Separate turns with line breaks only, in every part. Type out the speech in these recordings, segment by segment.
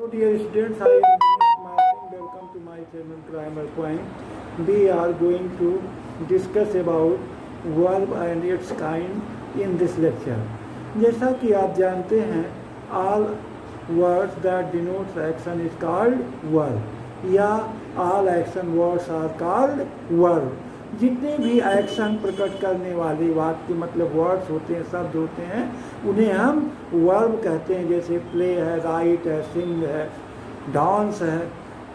So dear students, I am Martin. Welcome to my channel Grammar Point. We are going to discuss about verb and its kind in this lecture. जैसा कि आप जानते हैं, all words that denotes action is called verb या all action words are called verb. जितने भी action प्रकट करने वाले वाक्य मतलब वर्ड्स होते हैं, शब्द होते हैं, उन्हें हम वर्ब कहते हैं. जैसे प्ले है, राइट है, सिंग है, डांस है.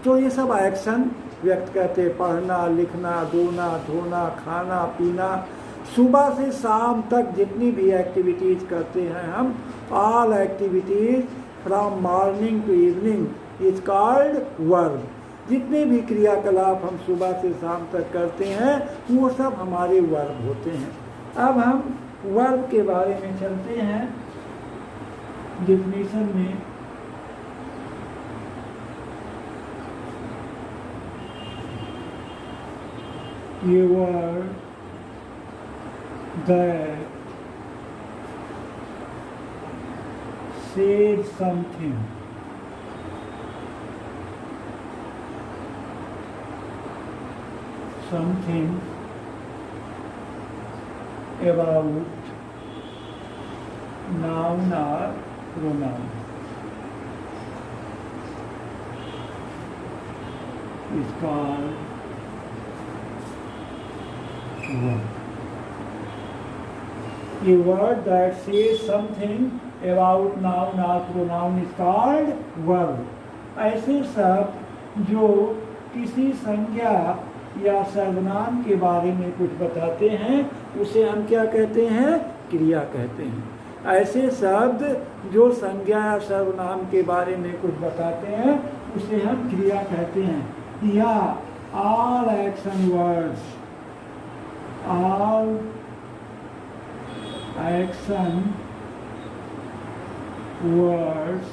तो ये सब एक्शन व्यक्त करते हैं. पढ़ना, लिखना, रोना, धोना, खाना, पीना, सुबह से शाम तक जितनी भी एक्टिविटीज़ करते हैं हम, all activities from morning to evening is called verb. जितने भी क्रियाकलाप हम सुबह से शाम तक करते हैं वो सब हमारे वर्ब होते हैं. अब हम वर्ब के बारे में चलते हैं डेफिनेशन में. ये word that said something about noun or pronoun is called verb. A word that says something about noun or pronoun is called verb. ऐसे शब्द जो किसी संज्ञा या सर्वनाम के बारे में कुछ बताते हैं उसे हम क्या कहते हैं? क्रिया कहते हैं. ऐसे शब्द जो संज्ञा या सर्वनाम के बारे में कुछ बताते हैं उसे हम क्रिया कहते हैं. या all action words, all action words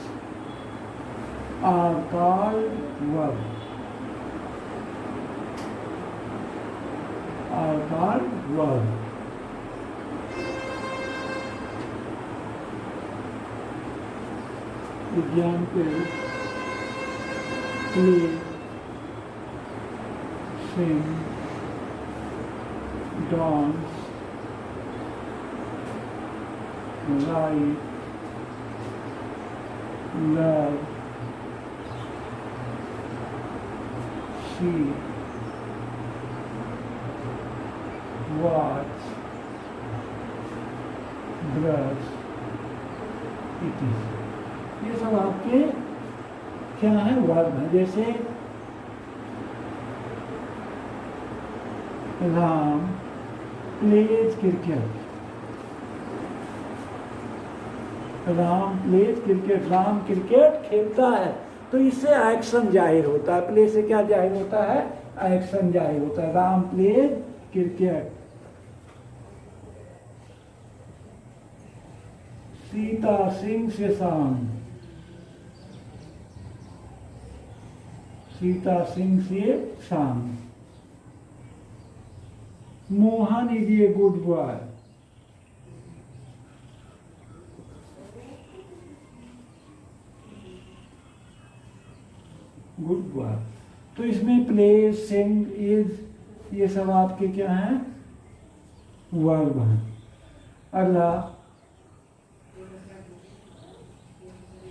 are called verb. are called verb. Example: play, sing, dance, write, love, see, watch, brush, eat. ये सब आपके क्या है? वर्ब है. जैसे Ram pledge cricket. Ram pledge cricket. Ram cricket खेलता है तो इससे एक्शन जाहिर होता है. प्ले से क्या जाहिर होता है? एक्शन जाहिर होता है. Ram pledge cricket. Sita sings a song. Sita sings a song. Mohan is a good boy. Good boy. तो इसमें प्ले, सिंग, इज, ये सब आपके क्या हैं? वर्ब हैं. अगला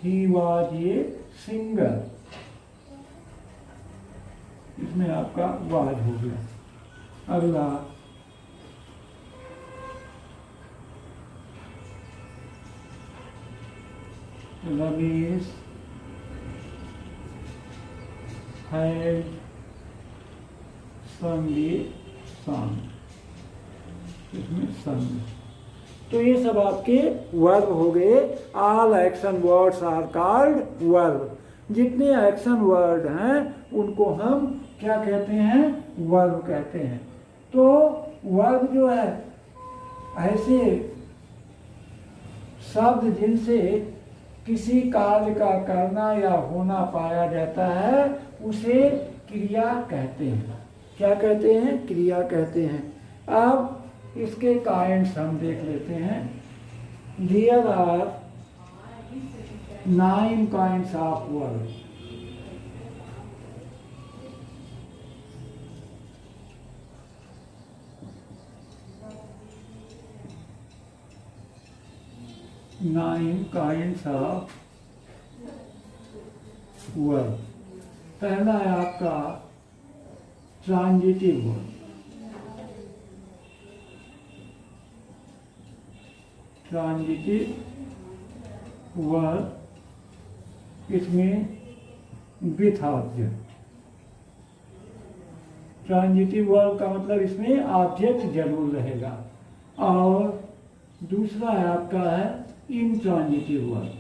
he was a singer. इसमें आपका was हो गया. अगला Ramesh had sung a song. इसमें sung. तो ये सब आपके वर्ब हो गए. All action words are called verb. जितने एक्शन वर्ड हैं उनको हम क्या कहते हैं? वर्ब कहते हैं. तो वर्ब जो है ऐसे शब्द जिनसे किसी कार्य का करना या होना पाया जाता है उसे क्रिया कहते हैं. क्या कहते हैं? क्रिया कहते हैं. अब इसके काइंड्स हम देख लेते हैं. There are 9 kinds of verb. Nine kinds of verb. पहला है आपका ट्रांजिटिव वर्ब. ट्रांजिटिव वर्ब, इसमें विथ ऑब्जेक्ट. ट्रांजिटिव वर्ब का मतलब इसमें ऑब्जेक्ट जरूर रहेगा. और दूसरा है आपका है इंट्रांजिटिव वर्ब.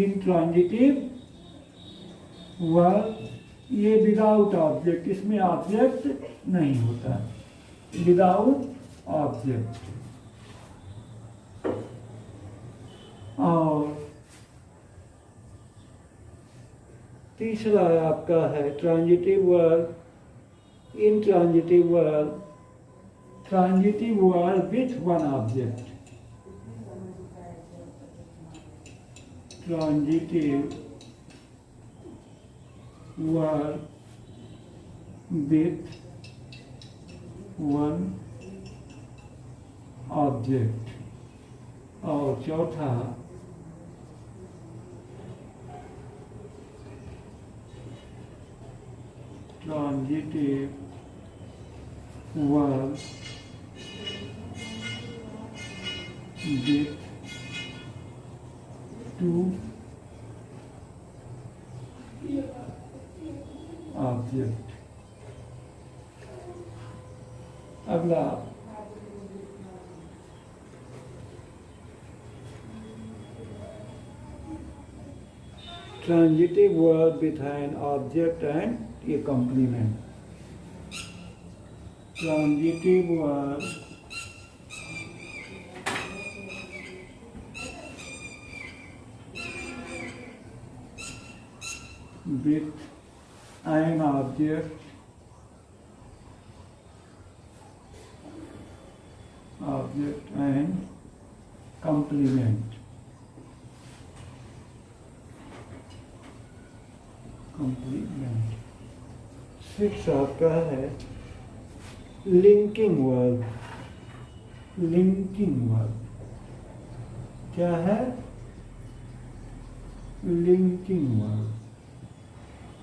इंट्रांजिटिव वर्ब ये विदाउट ऑब्जेक्ट, इसमें ऑब्जेक्ट नहीं होता. Without object. और तीसरा आपका है transitive verb, intransitive verb. Transitive verb with one object. Transitive verb with one object. और चौथा transitive verb with to object. अगला transitive verb with an object and a complement. Transitive verb with an object and complement. complement. 6 आपका है linking verb. Linking verb क्या है? Linking verb.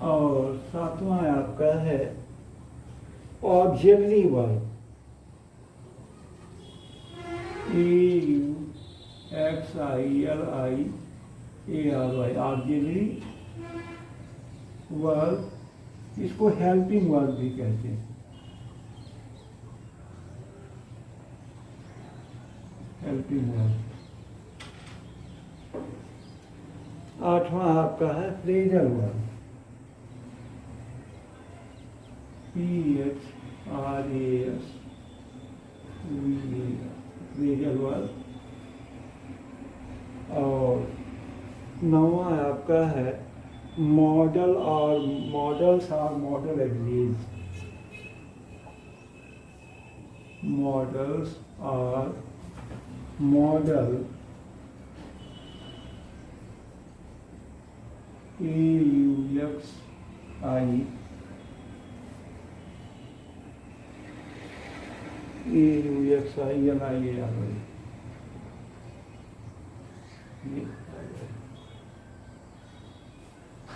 और 7वां आपका है auxiliary verb. AUXILIARY. Auxiliary verb, इसको हेल्पिंग वर्ब भी कहते हैं. Helping verb. 8वां आपका है phrasal verb. PHRAS phrasal verb. और 9वां आपका है मॉडल और मॉडल्स और मॉडल एग्रीज. मॉडल्स और मॉडल AUXILIARY.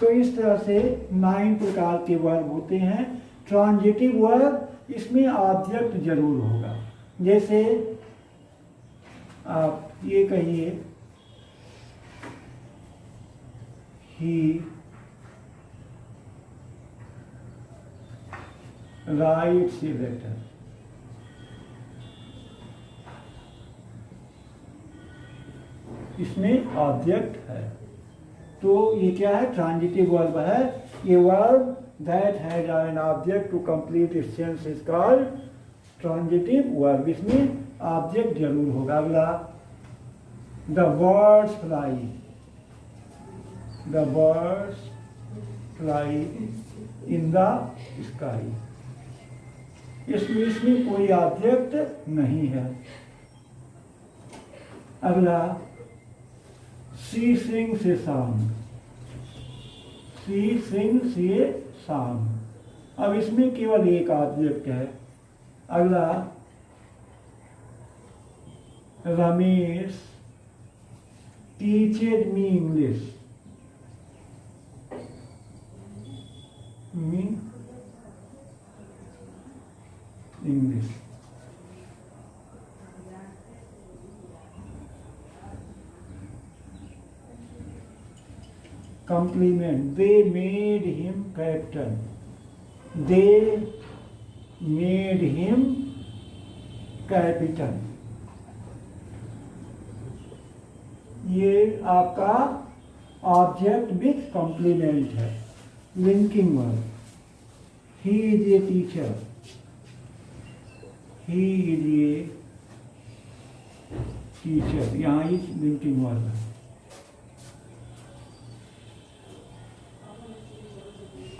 तो इस तरह से 9 प्रकार के वर्ब होते हैं. ट्रांजिटिव वर्ब इसमें ऑब्जेक्ट जरूर होगा. जैसे आप ये कहिए ही राइट्स ए लेटर. इसमें ऑब्जेक्ट है. तो ये क्या है? ट्रांजिटिव वर्ब है. ये verb that has an object to complete its sense is called transitive verb. इसमें ऑब्जेक्ट जरूर होगा. अगला the birds fly. The birds fly in the sky. इसमें कोई ऑब्जेक्ट नहीं है. अगला she sings a song, she sings a song. अब इसमें केवल एक ऑब्जेक्ट है। अगला Ramesh teached me English, me English. Compliment, they made him captain, they made him captain। ये आपका ऑब्जेक्ट विथ कॉम्प्लीमेंट है। Linking verb, he is a teacher, he is a teacher, यहाँ इज लिंकिंग वर्ब है।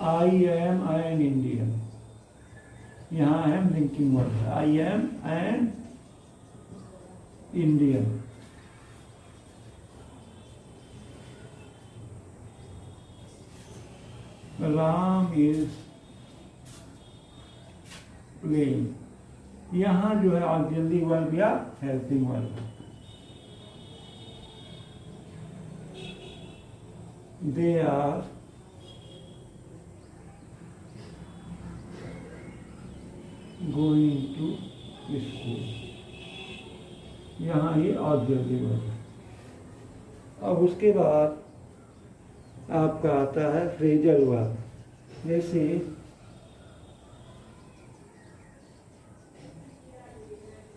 I am an Indian, यहाँ है linking word है। I am an Indian. Ram is playing, यहाँ जो है ऑक्सिलरी वर्ब या helping verb. They are going to school, यहाँ ये ऑक्सिलरी वर्ब है। अब उसके बाद आपका आता है फ्रेजल वर्ब, जैसे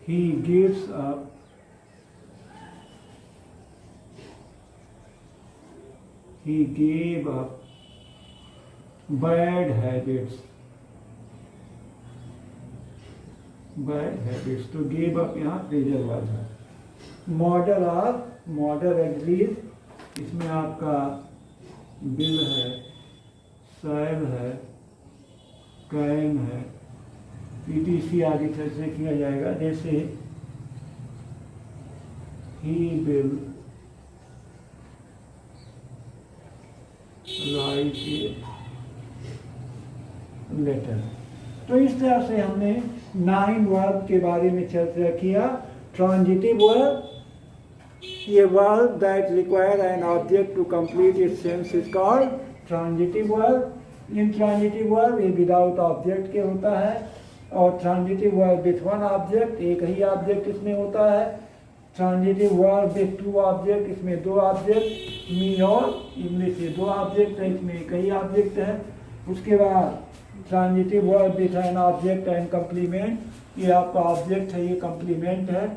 he gives up, he gave up bad habits, bad habits। तो gave up यहाँ फ्रेजल वर्ब है। मॉडल ऑफ, मॉडल एग्रीज, इसमें आपका बिल है, सैब है, कैन है, पीटीसी आदि से किया जाएगा। जैसे he will write a letter. तो इस तरह से हमने 9 वर्ब के बारे में चर्चा किया। ट्रांजिटिव वर्ब, ये verb that require an object to complete its sense is called transitive verb. Intransitive verb ये विदाउट ऑब्जेक्ट के होता है, और transitive verb with one object, एक ही ऑब्जेक्ट इसमें होता है। ट्रांजिटिव वर्ब विथ 2 ऑब्जेक्ट, इसमें 2 ऑब्जेक्ट, मी और इंग्लिश, ये 2 ऑब्जेक्ट है, इसमें एक ही ऑब्जेक्ट है। उसके बाद transitive verb with an object and complement, ये आपका ऑब्जेक्ट है, ये कंप्लीमेंट है।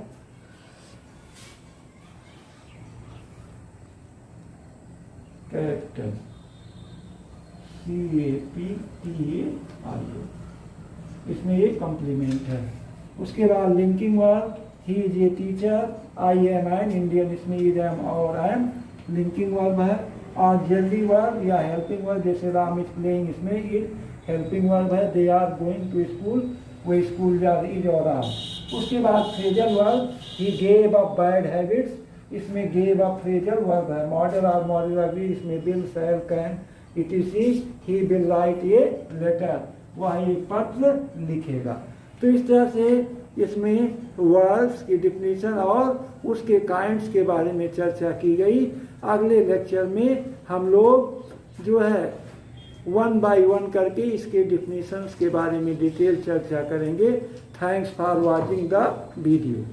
कैप्टन, CAPTAI, इसमें ये कॉम्प्लीमेंट है। उसके बाद linking verb, he is a teacher, I am an Indian, इसमें इज एम और एम लिंकिंग वर्ब है। ऑक्सिलरी वर्ब या हेल्पिंग वर्ब, जैसे राम इज प्लेइंग, इसमें इज हेल्पिंग वर्ब है। They are going to school, वो स्कूल जा रही, इज और आर। उसके बाद phrasal verb, he gave up bad habits, इसमें गेव अप फ्रेजल वर्ब है। मॉडल और मॉडल अभी, इसमें will, shell, can, etc. He will write a letter, वह एक पत्र लिखेगा। तो इस तरह से इसमें वर्ड्स की डिफिनीशन और उसके काइंड्स के बारे में चर्चा की गई। अगले लेक्चर में हम लोग जो है 1 बाय 1 करके इसके डिफिनीशंस के बारे में डिटेल चर्चा करेंगे। Thanks for watching the video.